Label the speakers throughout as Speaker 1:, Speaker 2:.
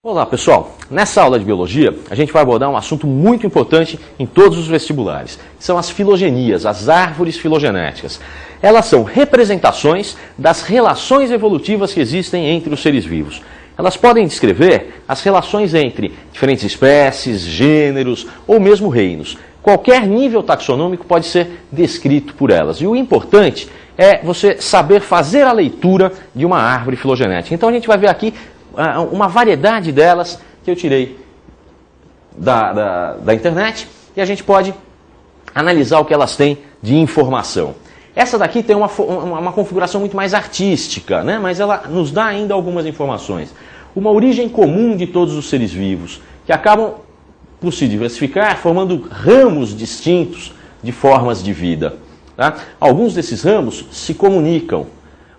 Speaker 1: Olá pessoal, nessa aula de biologia a gente vai abordar um assunto muito importante em todos os vestibulares, que são as filogenias, as árvores filogenéticas. Elas são representações das relações evolutivas que existem entre os seres vivos. Elas podem descrever as relações entre diferentes espécies, gêneros ou mesmo reinos. Qualquer nível taxonômico pode ser descrito por elas. E o importante é você saber fazer a leitura de uma árvore filogenética. Então a gente vai ver aqui uma variedade delas que eu tirei da internet e a gente pode analisar o que elas têm de informação. Essa daqui tem uma configuração muito mais artística, né? Mas ela nos dá ainda algumas informações. Uma origem comum de todos os seres vivos, que acabam por se diversificar, formando ramos distintos de formas de vida. Tá? Alguns desses ramos se comunicam,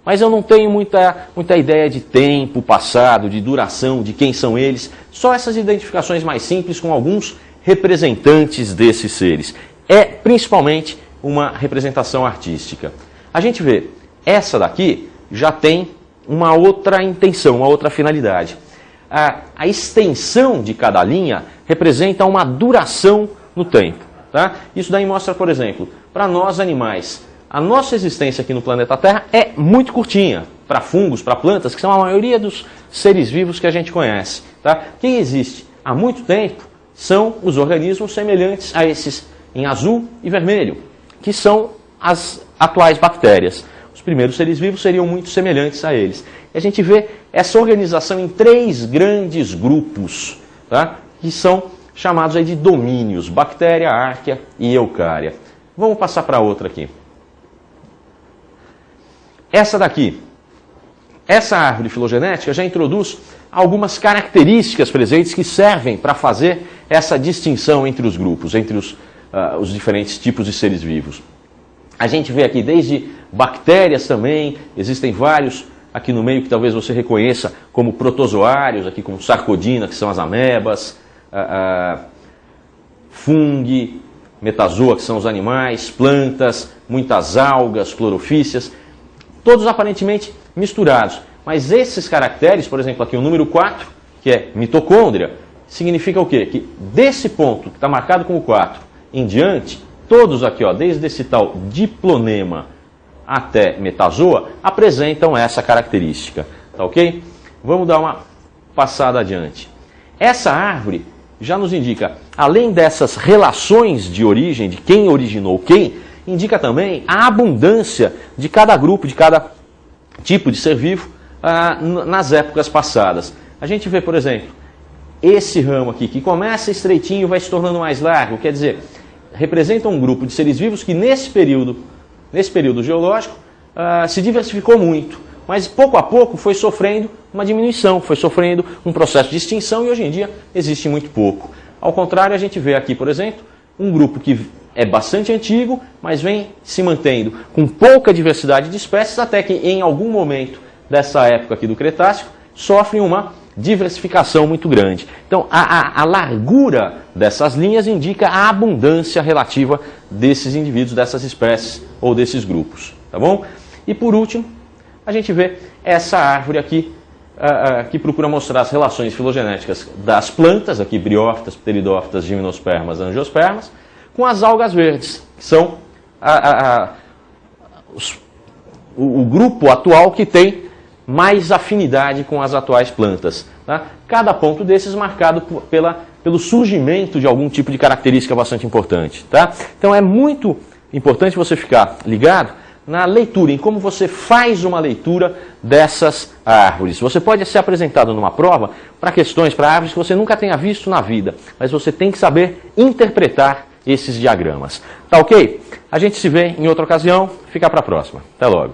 Speaker 1: mas eu não tenho muita ideia de tempo passado, de duração, de quem são eles. Só essas identificações mais simples com alguns representantes desses seres. É principalmente uma representação artística. A gente vê, essa daqui já tem uma outra intenção, uma outra finalidade. A extensão de cada linha representa uma duração no tempo. Tá? Isso daí mostra, por exemplo, para nós animais, a nossa existência aqui no planeta Terra é muito curtinha, para fungos, para plantas, que são a maioria dos seres vivos que a gente conhece. Tá? Quem existe há muito tempo são os organismos semelhantes a esses em azul e vermelho, que são as atuais bactérias. Os primeiros seres vivos seriam muito semelhantes a eles. E a gente vê essa organização em três grandes grupos, tá? Que são chamados aí de domínios: bactéria, árquea e eucária. Vamos passar para outra aqui. Essa daqui, essa árvore filogenética já introduz algumas características presentes que servem para fazer essa distinção entre os grupos, entre os diferentes tipos de seres vivos. A gente vê aqui desde bactérias também, existem vários aqui no meio que talvez você reconheça como protozoários, aqui como sarcodina, que são as amebas, fungi, metazoa, que são os animais, plantas, muitas algas, clorofícias, todos aparentemente misturados. Mas esses caracteres, por exemplo, aqui o número 4, que é mitocôndria, significa o quê? Que desse ponto, que está marcado com o 4, em diante, todos aqui, ó, desde esse tal diplonema até metazoa, apresentam essa característica. Tá ok? Vamos dar uma passada adiante. Essa árvore já nos indica, além dessas relações de origem, de quem originou quem, indica também a abundância de cada grupo, de cada tipo de ser vivo nas épocas passadas. A gente vê, por exemplo, esse ramo aqui, que começa estreitinho e vai se tornando mais largo, quer dizer, representa um grupo de seres vivos que nesse período geológico se diversificou muito, mas pouco a pouco foi sofrendo uma diminuição, foi sofrendo um processo de extinção e hoje em dia existe muito pouco. Ao contrário, a gente vê aqui, por exemplo, um grupo que é bastante antigo, mas vem se mantendo com pouca diversidade de espécies, até que em algum momento dessa época aqui do Cretácico sofre uma diversificação muito grande. Então, a largura dessas linhas indica a abundância relativa desses indivíduos, dessas espécies ou desses grupos. Tá bom? E por último, a gente vê essa árvore aqui, que procura mostrar as relações filogenéticas das plantas, aqui briófitas, pteridófitas, gimnospermas, angiospermas, com as algas verdes, que são o grupo atual que tem mais afinidade com as atuais plantas. Tá? Cada ponto desses marcado pelo surgimento de algum tipo de característica bastante importante. Tá? Então é muito importante você ficar ligado na leitura, em como você faz uma leitura dessas árvores. Você pode ser apresentado numa prova para questões, para árvores que você nunca tenha visto na vida, mas você tem que saber interpretar esses diagramas. Tá ok? A gente se vê em outra ocasião. Fica para a próxima. Até logo.